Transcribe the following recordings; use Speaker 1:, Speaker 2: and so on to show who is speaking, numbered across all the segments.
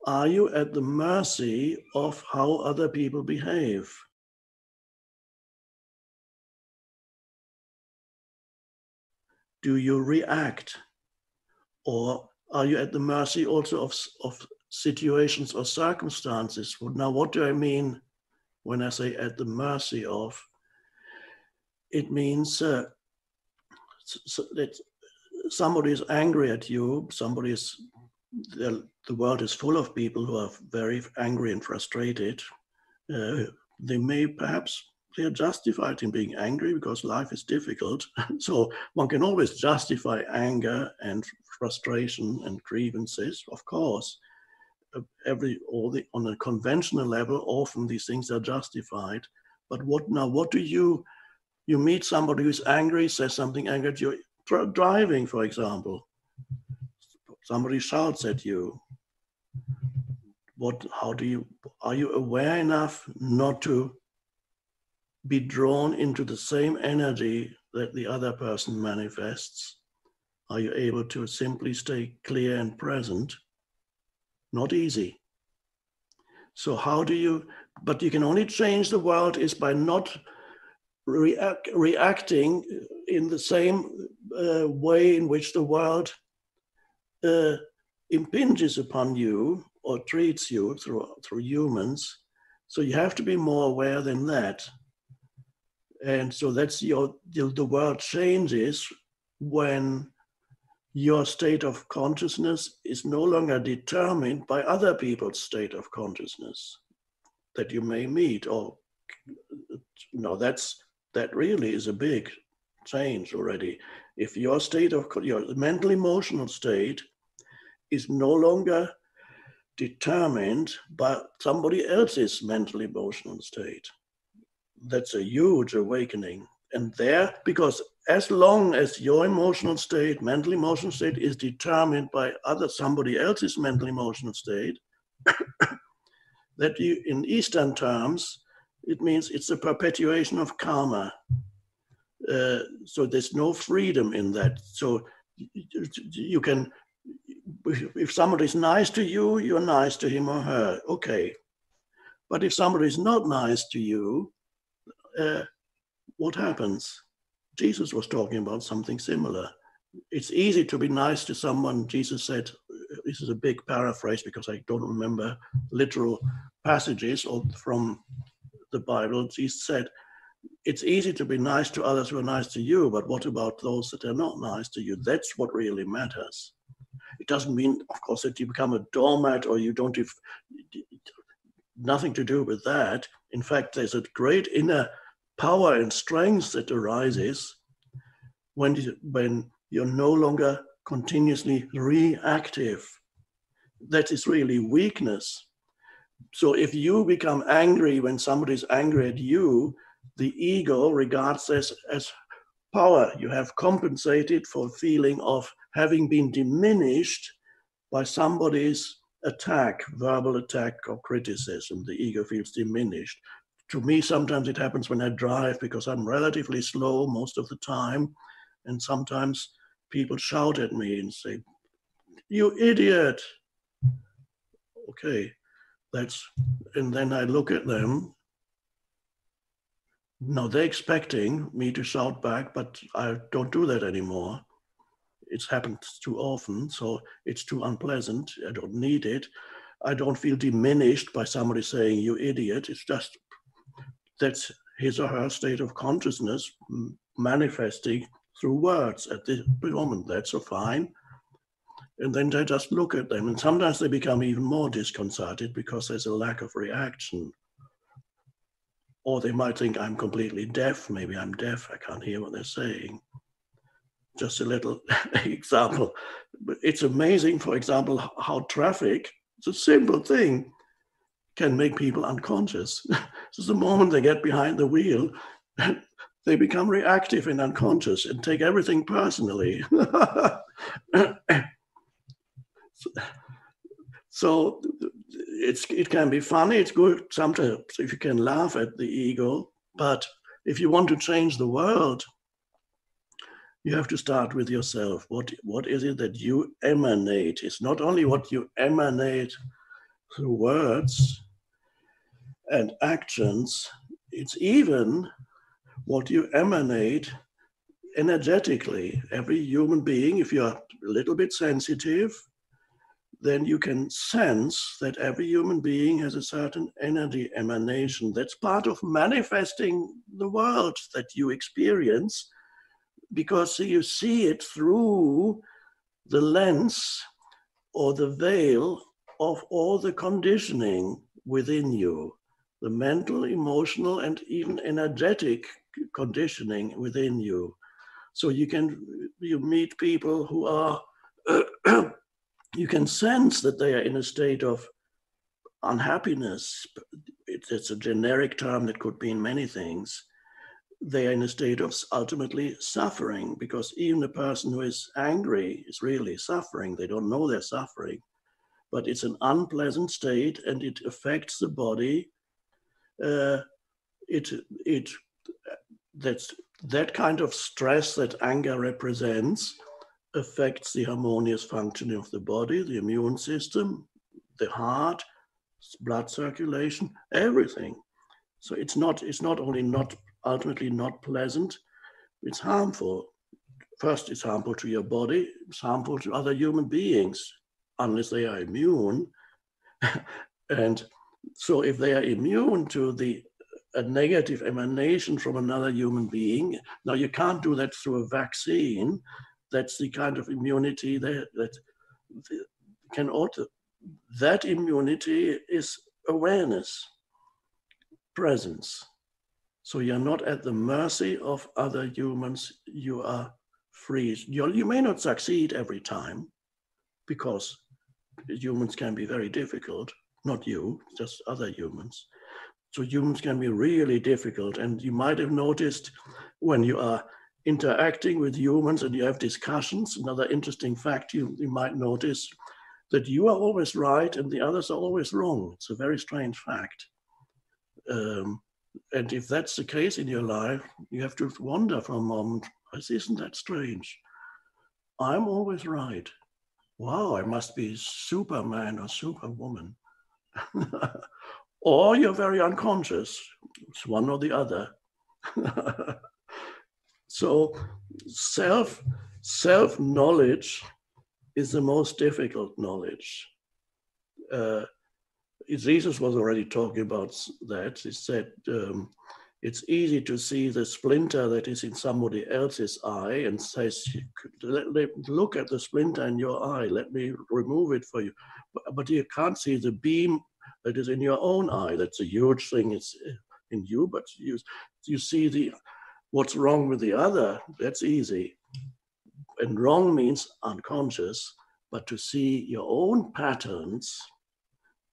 Speaker 1: Are you at the mercy of how other people behave? Do you react? Or are you at the mercy also of situations or circumstances? Now, what do I mean when I say at the mercy of? It means that somebody is angry at you, the world is full of people who are very angry and frustrated. They may perhaps, they are justified in being angry because life is difficult. So one can always justify anger and frustration and grievances, of course. On a conventional level, often these things are justified. But what do you meet somebody who's angry, says something angry at you, driving, for example. Somebody shouts at you. Are you aware enough not to be drawn into the same energy that the other person manifests? Are you able to simply stay clear and present? Not easy. So but you can only change the world is by not reacting in the same way in which the world impinges upon you or treats you through humans. So you have to be more aware than that. And so that's the world changes when your state of consciousness is no longer determined by other people's state of consciousness that you may meet. Or no, that really is a big change already. If your mental emotional state is no longer determined by somebody else's mental emotional state, that's a huge awakening. And because as long as your mental emotional state is determined by somebody else's mental emotional state, that in Eastern terms, it means it's a perpetuation of karma. So there's no freedom in that. So you can, if somebody's nice to you, you're nice to him or her, okay. But if somebody's not nice to you, what happens? Jesus was talking about something similar. It's easy to be nice to someone. Jesus said, this is a big paraphrase because I don't remember literal passages from the Bible. Jesus said, it's easy to be nice to others who are nice to you, but what about those that are not nice to you? That's what really matters. It doesn't mean, of course, that you become a doormat or you don't have nothing to do with that. In fact, there's a great inner power and strength that arises when you're no longer continuously reactive. That is really weakness. So if you become angry when somebody's angry at you, the ego regards this as power. You have compensated for a feeling of having been diminished by somebody's attack, verbal attack or criticism. The ego feels diminished. To me, sometimes it happens when I drive because I'm relatively slow most of the time. And sometimes people shout at me and say, "You idiot." Okay, and then I look at them. No, they're expecting me to shout back, but I don't do that anymore. It's happened too often, so it's too unpleasant. I don't need it. I don't feel diminished by somebody saying, "You idiot." It's just that's his or her state of consciousness manifesting through words at this moment. That's so fine. And then I just look at them, and sometimes they become even more disconcerted because there's a lack of reaction. Or they might think I'm completely deaf. Maybe I'm deaf. I can't hear what they're saying. Just a little example. But it's amazing, for example, how traffic, it's a simple thing, can make people unconscious. So the moment they get behind the wheel, they become reactive and unconscious and take everything personally. So it can be funny. It's good sometimes if you can laugh at the ego. But if you want to change the world, you have to start with yourself. What is it that you emanate? It's not only what you emanate through words and actions. It's even what you emanate energetically. Every human being, if you're a little bit sensitive, then you can sense that every human being has a certain energy emanation. That's part of manifesting the world that you experience, because you see it through the lens or the veil of all the conditioning within you, the mental, emotional, and even energetic conditioning within you. So you meet people who are, you can sense that they are in a state of unhappiness. It's a generic term that could mean many things. They are in a state of ultimately suffering, because even a person who is angry is really suffering. They don't know they're suffering, but it's an unpleasant state and it affects the body. That's that kind of stress that anger represents affects the harmonious functioning of the body, the immune system, the heart, blood circulation, everything. So it's not only not ultimately not pleasant, it's harmful. First, it's harmful to your body, it's harmful to other human beings, unless they are immune. And so if they are immune to a negative emanation from another human being, now you can't do that through a vaccine. That's the kind of immunity that can alter. That immunity is awareness, presence. So you're not at the mercy of other humans. You are free. You may not succeed every time, because humans can be very difficult. Not you, just other humans. So humans can be really difficult. And you might have noticed when you are interacting with humans and you have discussions, another interesting fact you might notice, that you are always right and the others are always wrong. It's a very strange fact. And if that's the case in your life, you have to wonder for a moment, isn't that strange? I'm always right. Wow, I must be Superman or Superwoman. Or you're very unconscious. It's one or the other. So self-knowledge is the most difficult knowledge. Jesus was already talking about that. He said, it's easy to see the splinter that is in somebody else's eye and says, look at the splinter in your eye, let me remove it for you. But you can't see the beam that is in your own eye. That's a huge thing. It's in you, but you see what's wrong with the other. That's easy. And wrong means unconscious, but to see your own patterns,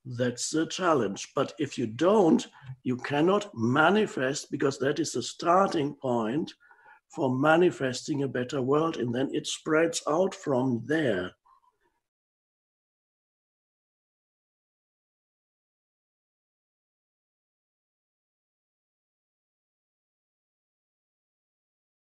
Speaker 1: that's the challenge. But if you don't, you cannot manifest, because that is the starting point for manifesting a better world. And then it spreads out from there.